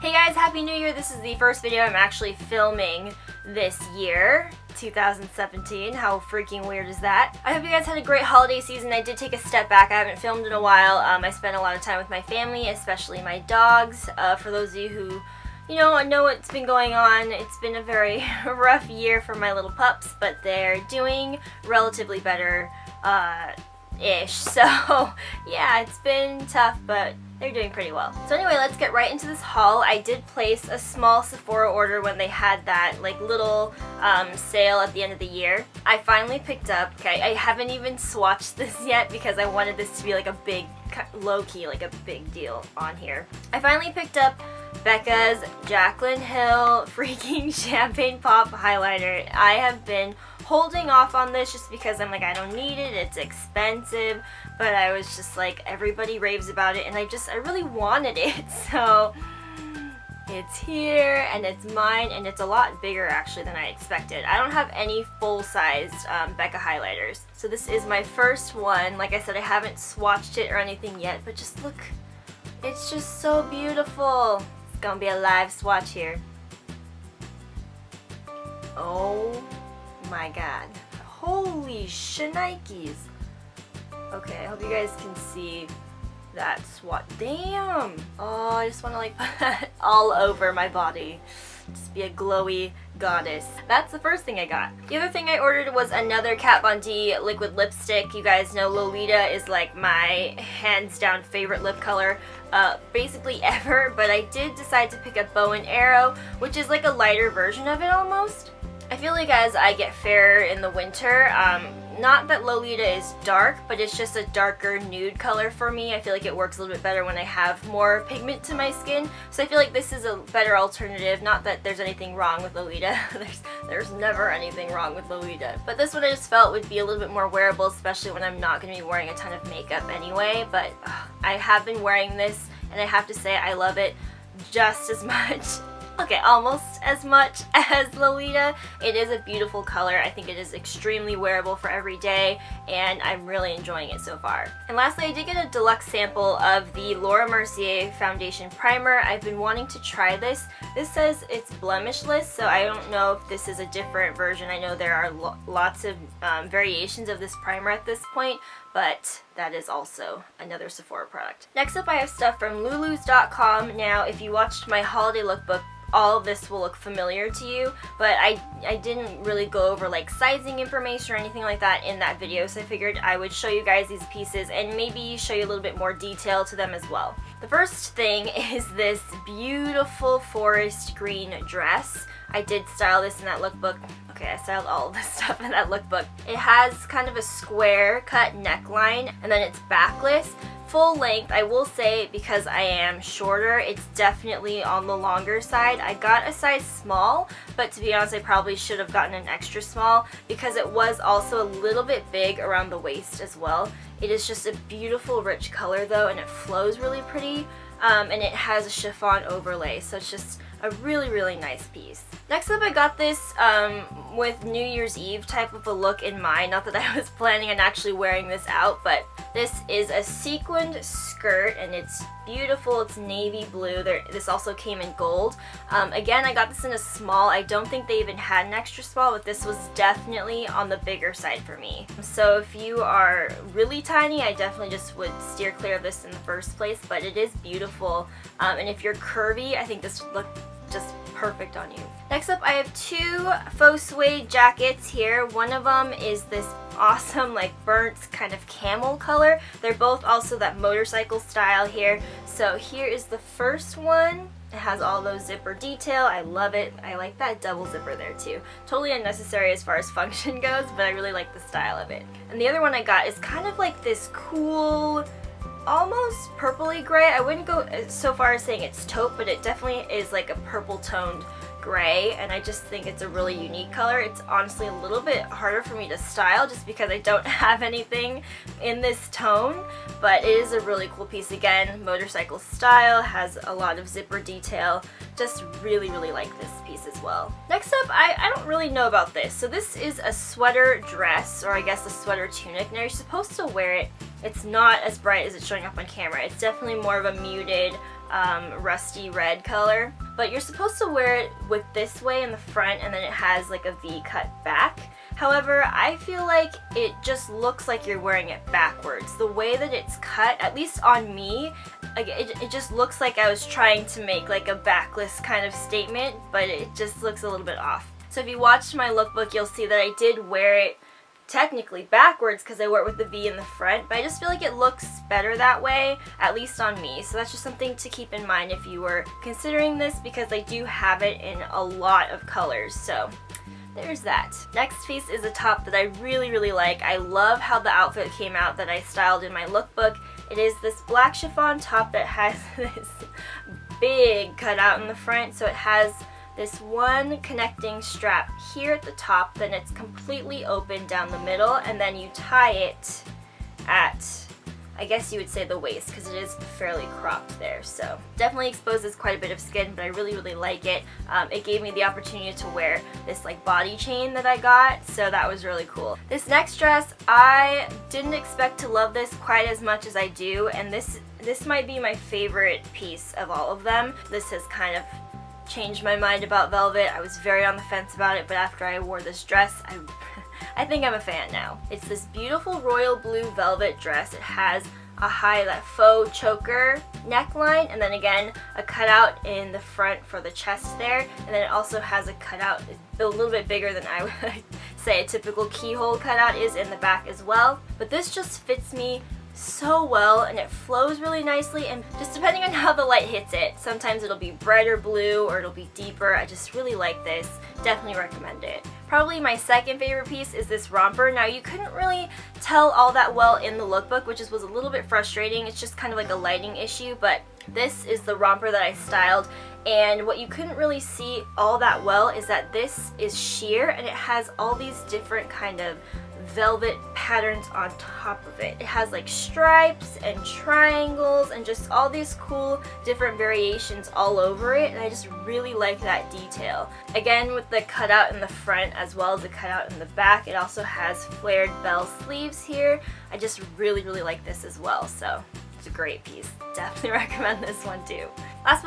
Hey guys, Happy New Year! This is the first video I'm actually filming this year, 2017. How freaking weird is that? I hope you guys had a great holiday season. I did take a step back. I haven't filmed in a while. I spent a lot of time with my family, especially my dogs. For those of you who, know what's been going on, it's been a very rough year for my little pups, but they're doing relatively better, ish. So, yeah, it's been tough, but they're doing pretty well. So anyway, let's get right into this haul. I did place a small Sephora order when they had that little sale at the end of the year. I finally picked up, I haven't even swatched this yet because I wanted this to be like a big, low-key, like a big deal on here. I finally picked up Becca's Jaclyn Hill freaking Champagne Pop highlighter. I have been holding off on this just because I'm like, I don't need it, it's expensive, but I was just like, everybody raves about it and I really wanted it, so it's here and it's mine, and it's a lot bigger actually than I expected. I don't have any full-sized Becca highlighters, so this is my first one. Like I said, I haven't swatched it or anything yet, but just look, it's just so beautiful. It's gonna be a live swatch here. Oh my god. Holy shnikes. Okay, I hope you guys can see that swatch. Damn! Oh, I just want to like put that all over my body. Just be a glowy goddess. That's the first thing I got. The other thing I ordered was another Kat Von D liquid lipstick. You guys know Lolita is like my hands down favorite lip color basically ever, but I did decide to pick up Bow and Arrow, which is like a lighter version of it almost. I feel like as I get fairer in the winter, not that Lolita is dark, but it's just a darker nude color for me. I feel like it works a little bit better when I have more pigment to my skin, so I feel like this is a better alternative. Not that there's anything wrong with Lolita. there's never anything wrong with Lolita, but this one I just felt would be a little bit more wearable, especially when I'm not going to be wearing a ton of makeup anyway. But I have been wearing this, and I have to say I love it just as much. Okay, almost as much as Lolita. It is a beautiful color. I think it is extremely wearable for every day, and I'm really enjoying it so far. And lastly, I did get a deluxe sample of the Laura Mercier Foundation Primer. I've been wanting to try this. This says it's blemishless, so I don't know if this is a different version. I know there are lots of variations of this primer at this point, but that is also another Sephora product. Next up, I have stuff from Lulus.com. Now, if you watched my holiday lookbook, all of this will look familiar to you, but I didn't really go over like sizing information or anything like that in that video, so I figured I would show you guys these pieces and maybe show you a little bit more detail to them as well. The first thing is this beautiful forest green dress. I did style this in that lookbook. Okay, I styled all of this stuff in that lookbook. It has kind of a square cut neckline, and then it's backless. Full length, I will say, because I am shorter, it's definitely on the longer side. I got a size small, but to be honest, I probably should have gotten an extra small because it was also a little bit big around the waist as well. It is just a beautiful rich color though, and it flows really pretty, and it has a chiffon overlay, so it's just a really, really nice piece. Next up, I got this with New Year's Eve type of a look in mind. Not that I was planning on actually wearing this out, but this is a sequined skirt and it's beautiful. It's navy blue. This also came in gold. Again, I got this in a small. I don't think they even had an extra small, but this was definitely on the bigger side for me. So if you are really tiny, I definitely just would steer clear of this in the first place, but it is beautiful. And if you're curvy, I think this would look just perfect on you. Next up, I have two faux suede jackets here. One of them is this awesome like burnt kind of camel color. They're both also that motorcycle style here. So here is the first one. It has all those zipper detail. I love it. I like that double zipper there too. Totally unnecessary as far as function goes, but I really like the style of it. And the other one I got is kind of like this cool, almost purpley gray. I wouldn't go so far as saying it's taupe, but it definitely is like a purple toned gray, and I just think it's a really unique color. It's honestly a little bit harder for me to style just because I don't have anything in this tone, but it is a really cool piece. Again, motorcycle style, has a lot of zipper detail. Just really, really like this piece as well. Next up, I don't really know about this. So this is a sweater dress, or I guess a sweater tunic. Now you're supposed to wear it. It's not as bright as it's showing up on camera. It's definitely more of a muted rusty red color. But you're supposed to wear it with this way in the front, and then it has like a V-cut back. However, I feel like it just looks like you're wearing it backwards. The way that it's cut, at least on me, it just looks like I was trying to make like a backless kind of statement, but it just looks a little bit off. So if you watched my lookbook, you'll see that I did wear it technically backwards because I wore it with the V in the front, but I just feel like it looks better that way, at least on me. So that's just something to keep in mind if you were considering this, because I do have it in a lot of colors. So there's that. Next piece is a top that I really like. I love how the outfit came out that I styled in my lookbook. It is this black chiffon top that has this big cutout in the front. So it has this one connecting strap here at the top, then it's completely open down the middle, and then you tie it at, I guess you would say, the waist, because it is fairly cropped there. So definitely exposes quite a bit of skin, but I really like it. It gave me the opportunity to wear this like body chain that I got, so that was really cool. This next dress, I didn't expect to love this quite as much as I do, and this might be my favorite piece of all of them. This has kind of changed my mind about velvet. I was very on the fence about it, but after I wore this dress, I think I'm a fan now. It's this beautiful royal blue velvet dress. It has a high, that faux choker neckline, and then again a cutout in the front for the chest there, and then it also has a cutout a little bit bigger than I would say a typical keyhole cutout is in the back as well. But this just fits me so well, and it flows really nicely, and just depending on how the light hits it, sometimes it'll be brighter blue or it'll be deeper. I just really like this. Definitely recommend it. Probably my second favorite piece is this romper. Now you couldn't really tell all that well in the lookbook, which was a little bit frustrating. It's just kind of like a lighting issue, but this is the romper that I styled, and what you couldn't really see all that well is that this is sheer, and it has all these different kind of velvet patterns on top of it. It has like stripes and triangles and just all these cool different variations all over it, and I just really like that detail. Again, with the cutout in the front as well as the cutout in the back, it also has flared bell sleeves here. I just really like this as well, so it's a great piece. Definitely recommend this one too. Last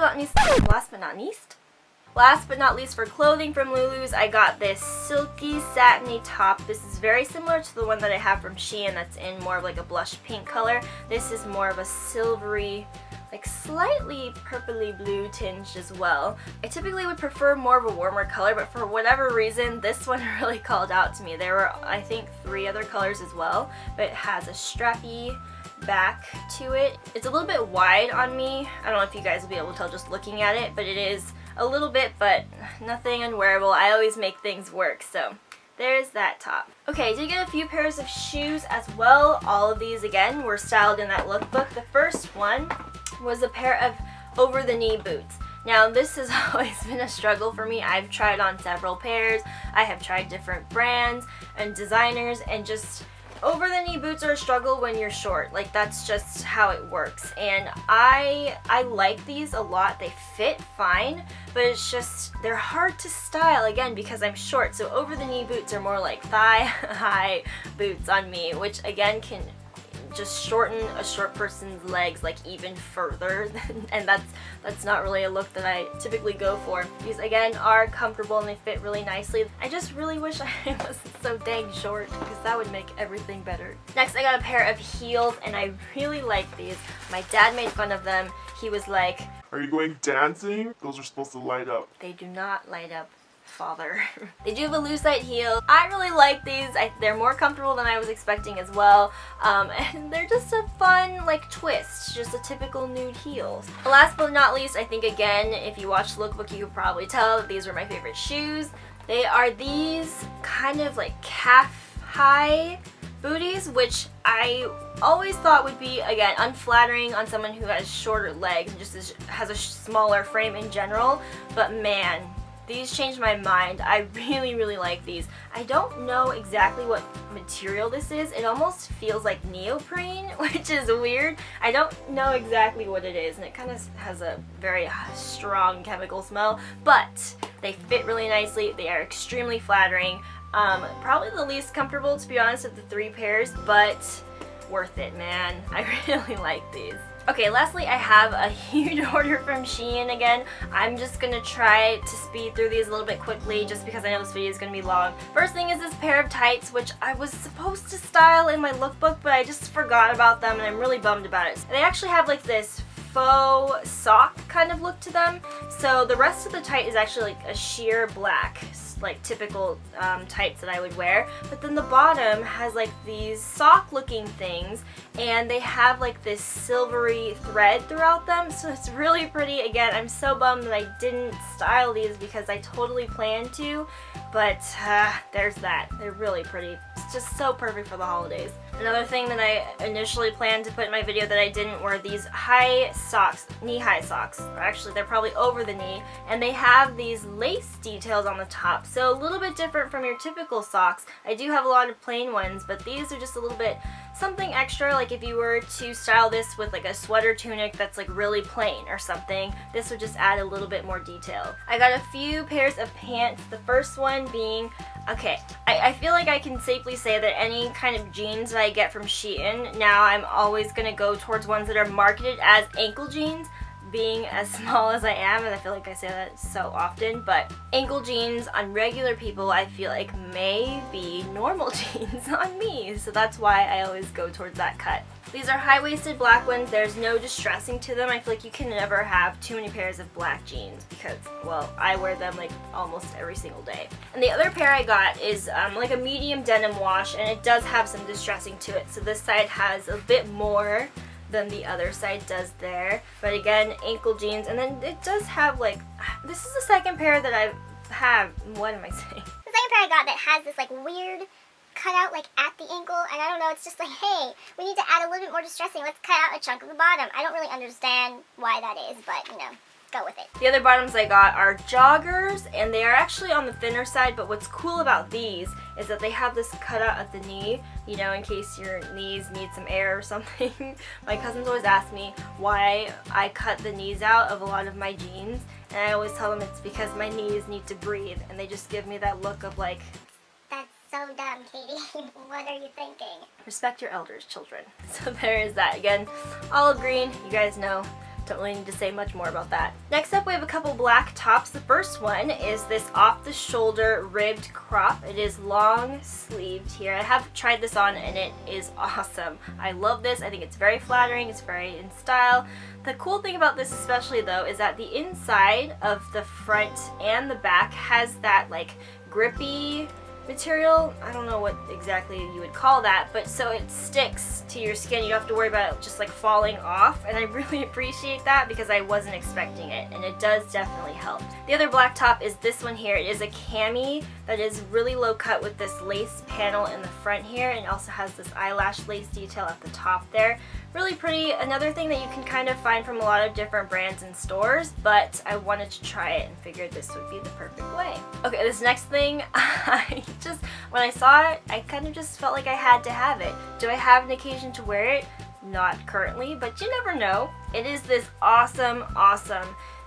but not least, for clothing from Lulus, I got this silky satiny top. This is very similar to the one that I have from SheIn that's in more of like a blush pink color. This is more of a silvery, like slightly purpley blue tinge as well. I typically would prefer more of a warmer color, but for whatever reason, this one really called out to me. There were, I think, 3 other colors as well, but it has a strappy back to it. It's a little bit wide on me. I don't know if you guys will be able to tell just looking at it, but it is a little bit, but nothing unwearable. I always make things work, so there's that top. Okay, I did get a few pairs of shoes as well. All of these, again, were styled in that lookbook. The first one was a pair of over-the-knee boots. Now, this has always been a struggle for me. I've tried on several pairs. I have tried different brands and designers, and just over-the-knee boots are a struggle when you're short. Like, that's just how it works. And I like these a lot. They fit fine, but it's just, they're hard to style, again, because I'm short. So over-the-knee boots are more like thigh-high boots on me, which, again, can just shorten a short person's legs like even further, and that's not really a look that I typically go for. These, again, are comfortable and they fit really nicely. I just really wish I wasn't so dang short, because that would make everything better. Next, I got a pair of heels, and I really like these. My dad made fun of them. He was like, "Are you going dancing? Those are supposed to light up." They do not light up, father. They do have a lucite heel. I really like these. They're more comfortable than I was expecting as well, and they're just a fun like twist, just a typical nude heel. Last but not least, I think, again, if you watch the lookbook, you could probably tell that these were my favorite shoes. They are these kind of like calf-high booties, which I always thought would be, again, unflattering on someone who has shorter legs and just has a smaller frame in general, but man, these changed my mind. I really like these. I don't know exactly what material this is. It almost feels like neoprene, which is weird. I don't know exactly what it is, and it kind of has a very strong chemical smell, but they fit really nicely. They are extremely flattering. Probably the least comfortable, to be honest, of the 3 pairs, but worth it, man. I really like these. Okay, lastly, I have a huge order from SheIn again. I'm just gonna try to speed through these a little bit quickly just because I know this video is gonna be long. First thing is this pair of tights, which I was supposed to style in my lookbook, but I just forgot about them and I'm really bummed about it. They actually have like this faux sock kind of look to them. So the rest of the tight is actually like a sheer black, like typical tights that I would wear, but then the bottom has like these sock looking things and they have like this silvery thread throughout them, so it's really pretty. Again, I'm so bummed that I didn't style these because I totally planned to, but there's that. They're really pretty. It's just so perfect for the holidays. Another thing that I initially planned to put in my video that I didn't were these high socks, knee-high socks. Actually, they're probably over the knee, and they have these lace details on the top, so a little bit different from your typical socks. I do have a lot of plain ones, but these are just a little bit something extra. Like if you were to style this with like a sweater tunic that's like really plain or something, this would just add a little bit more detail. I got a few pairs of pants, the first one being, okay, I feel like I can safely say that any kind of jeans that I get from SheIn, now I'm always going to go towards ones that are marketed as ankle jeans, being as small as I am, and I feel like I say that so often, but ankle jeans on regular people I feel like may be normal jeans on me, so that's why I always go towards that cut. These are high-waisted black ones. There's no distressing to them. I feel like you can never have too many pairs of black jeans because, well, I wear them like almost every single day. And the other pair I got is like a medium denim wash, and it does have some distressing to it, so this side has a bit more than the other side does there. But again, ankle jeans, and then it does have like, this is the second pair that I have, what am I saying? The second pair I got that has this like weird cutout like at the ankle, and I don't know, it's just like, hey, we need to add a little bit more distressing, let's cut out a chunk of the bottom. I don't really understand why that is, but you know, go with it. The other bottoms I got are joggers, and they are actually on the thinner side, but what's cool about these is that they have this cutout at the knee, you know, in case your knees need some air or something. My cousins always ask me why I cut the knees out of a lot of my jeans, and I always tell them it's because my knees need to breathe, and they just give me that look of like, That's so dumb, Katie. What are you thinking? respect your elders, children. So there is that. Again, olive green, you guys know. Don't really need to say much more about that. Next up, we have a couple black tops. The first one is this off-the-shoulder ribbed crop. It is long sleeved here. I have tried this on and it is awesome. I love this. I think it's very flattering. It's very in style. The cool thing about this especially though is that the inside of the front and the back has that like grippy material. I don't know what exactly you would call that, but so it sticks to your skin. You don't have to worry about it just like falling off, and I really appreciate that because I wasn't expecting it, and it does definitely help. The other black top is this one here. It is a cami that is really low cut with this lace panel in the front here, and it also has this eyelash lace detail at the top there. Really pretty. Another thing that you can kind of find from a lot of different brands and stores, but I wanted to try it and figured this would be the perfect way. Okay, this next thing, when I saw it, I kind of just felt like I had to have it. Do I have an occasion to wear it? Not currently, but you never know. It is this awesome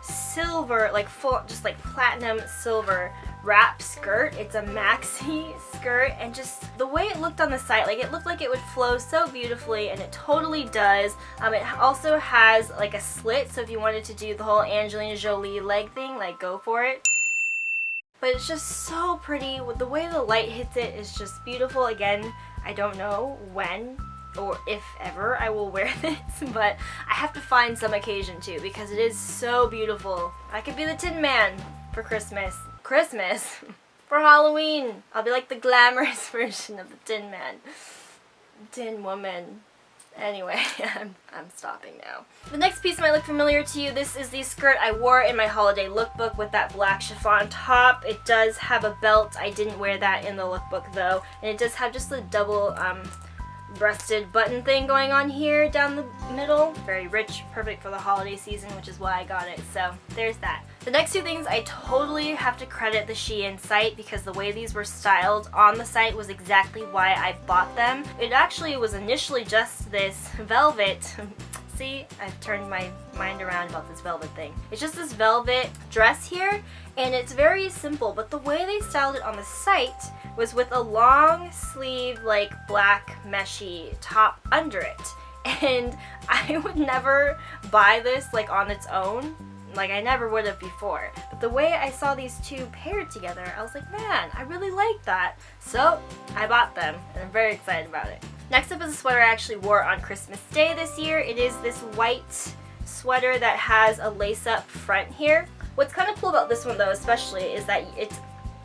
silver, like full, just like platinum silver wrap skirt. It's a maxi skirt, and just the way it looked on the site, like it looked like it would flow so beautifully, and it totally does. It also has like a slit, so if you wanted to do the whole Angelina Jolie leg thing, like go for it. But it's just so pretty. The way the light hits it is just beautiful. Again, I don't know when or if ever I will wear this, but I have to find some occasion to because it is so beautiful. I could be the Tin Man for Christmas. For Halloween, I'll be like the glamorous version of the Tin Man. Tin Woman. Anyway, I'm stopping now. The next piece might look familiar to you. This is the skirt I wore in my holiday lookbook with that black chiffon top. It does have a belt. I didn't wear that in the lookbook though. And it does have just a double breasted button thing going on here down the middle. Very rich, perfect for the holiday season, which is why I got it. So there's that. The next two things I totally have to credit the SheIn site because the way these were styled on the site was exactly why I bought them. It actually was initially just this velvet. See, I've turned my mind around about this velvet thing. It's just this velvet dress here, and it's very simple, but the way they styled it on the site was with a long sleeve, like black meshy top under it. and I would never buy this like on its own. Like I never would have before. But the way I saw these two paired together, I was like, man, I really like that. So I bought them and I'm very excited about it. Next up is a sweater I actually wore on Christmas Day this year. It is this white sweater that has a lace-up front here. What's kind of cool about this one though especially is that it's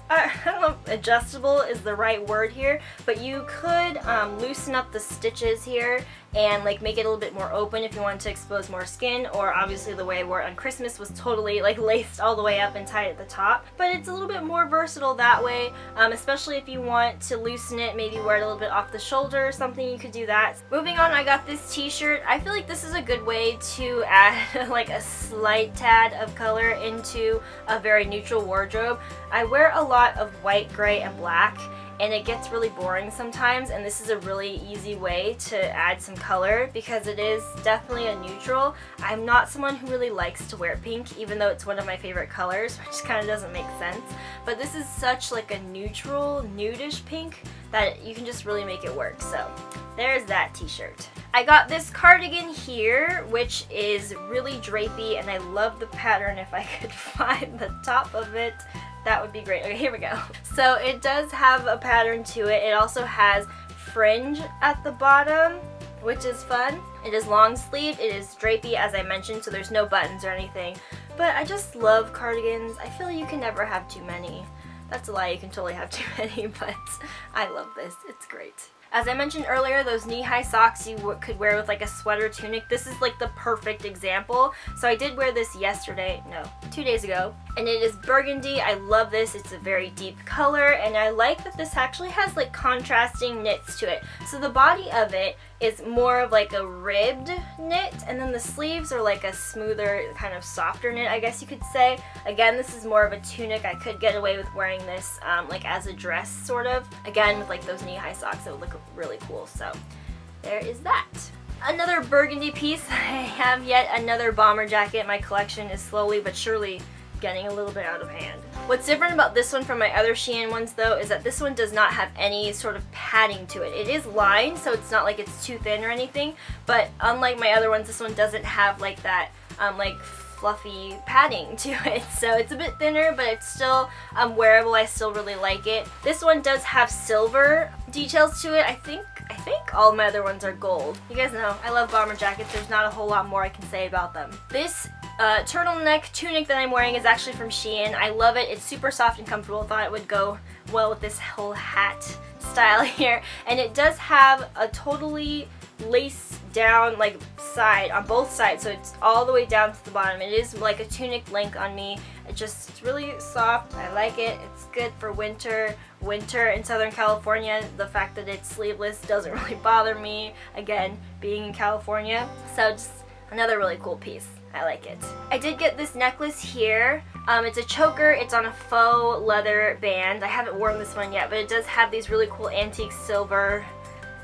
I don't know if adjustable is the right word here, but you could loosen up the stitches here and like make it a little bit more open if you wanted to expose more skin, or obviously the way I wore it on Christmas was totally like laced all the way up and tight at the top. But it's a little bit more versatile that way, especially if you want to loosen it, maybe wear it a little bit off the shoulder or something, you could do that. Moving on, I got this t-shirt. I feel like this is a good way to add like a slight tad of color into a very neutral wardrobe. I wear a lot of white, gray, and black, and it gets really boring sometimes, and this is a really easy way to add some color because it is definitely a neutral. I'm not someone who really likes to wear pink, even though it's one of my favorite colors, which kind of doesn't make sense, but this is such like a neutral, nudish pink that you can just really make it work. So there's that t-shirt. I got this cardigan here, which is really drapey, and I love the pattern. If I could find the top of it, that would be great. Okay, here we go. So it does have a pattern to it. It also has fringe at the bottom, which is fun. It is long sleeved. It is drapey, as I mentioned, so there's no buttons or anything. But I just love cardigans. I feel like you can never have too many. That's a lie, you can totally have too many, but I love this. It's great. As I mentioned earlier, those knee-high socks you could wear with like a sweater tunic. This is like the perfect example. So I did wear this yesterday, no, 2 days ago, and it is burgundy. I love this. It's a very deep color, and I like that this actually has like contrasting knits to it. So the body of it is more of like a ribbed knit, and then the sleeves are like a smoother, kind of softer knit, I guess you could say. Again, this is more of a tunic. I could get away with wearing this like as a dress, sort of. Again, with like those knee-high socks, it would look really cool. So there is that. Another burgundy piece. I have yet another bomber jacket. My collection is slowly but surely getting a little bit out of hand. What's different about this one from my other SheIn ones though is that this one does not have any sort of padding to it. It is lined, so it's not like it's too thin or anything, but unlike my other ones, this one doesn't have like that like fluffy padding to it. So it's a bit thinner, but it's still wearable. I still really like it. This one does have silver details to it. I think all of my other ones are gold. You guys know I love bomber jackets. There's not a whole lot more I can say about them. This turtleneck tunic that I'm wearing is actually from SheIn. I love it. It's super soft and comfortable. I thought it would go well with this whole hat style here. And it does have a totally lace down like side on both sides, so it's all the way down to the bottom. It is like a tunic length on me. It's really soft. I like it. It's good for winter in Southern California. The fact that it's sleeveless doesn't really bother me, again, being in California. So just another really cool piece. I like it. I did get this necklace here. It's a choker. It's on a faux leather band. I haven't worn this one yet, but it does have these really cool antique silver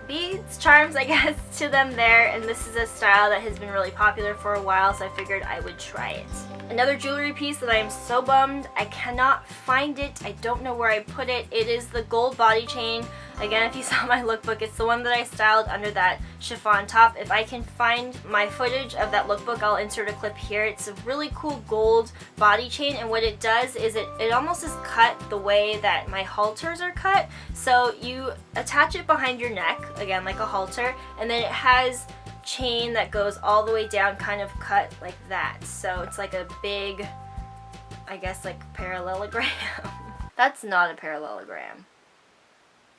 beads, charms, I guess, to them there, and this is a style that has been really popular for a while, so I figured I would try it. Another jewelry piece that I am so bummed I cannot find it. I don't know where I put it. It is the gold body chain. Again, if you saw my lookbook, it's the one that I styled under that chiffon top. If I can find my footage of that lookbook, I'll insert a clip here. It's a really cool gold body chain, and what it does is it almost is cut the way that my halters are cut. So you attach it behind your neck, again like a halter, and then it has chain that goes all the way down, kind of cut like that. So it's like a big, I guess, like parallelogram. That's not a parallelogram.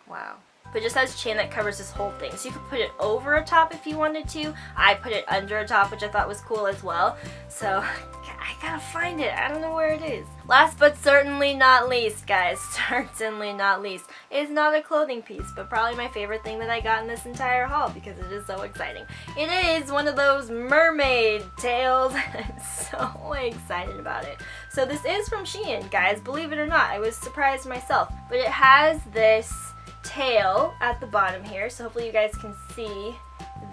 Wow. But it just has chain that covers this whole thing. So you could put it over a top if you wanted to. I put it under a top, which I thought was cool as well. So I gotta find it. I don't know where it is. Last but certainly not least, guys, certainly not least, is not a clothing piece, but probably my favorite thing that I got in this entire haul because it is so exciting. It is one of those mermaid tails. I'm so excited about it. So this is from SheIn, guys, believe it or not. I was surprised myself. But it has this tail at the bottom here, so hopefully you guys can see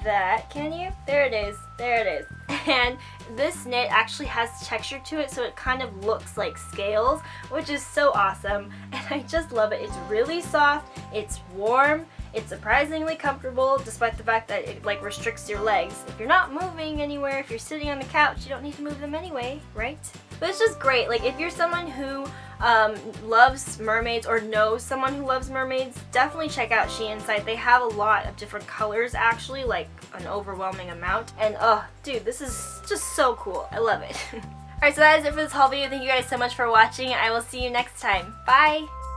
that. Can you? There it is. There it is. And this knit actually has texture to it, so it kind of looks like scales, which is so awesome. And I just love it. It's really soft, it's warm, it's surprisingly comfortable, despite the fact that it like restricts your legs. If you're not moving anywhere, if you're sitting on the couch, you don't need to move them anyway, right? But it's just great. Like if you're someone who loves mermaids or knows someone who loves mermaids, definitely check out SheIn site. They have a lot of different colors actually, like an overwhelming amount. And oh, dude, this is just so cool. I love it. Alright, so that is it for this haul video. Thank you guys so much for watching. I will see you next time. Bye!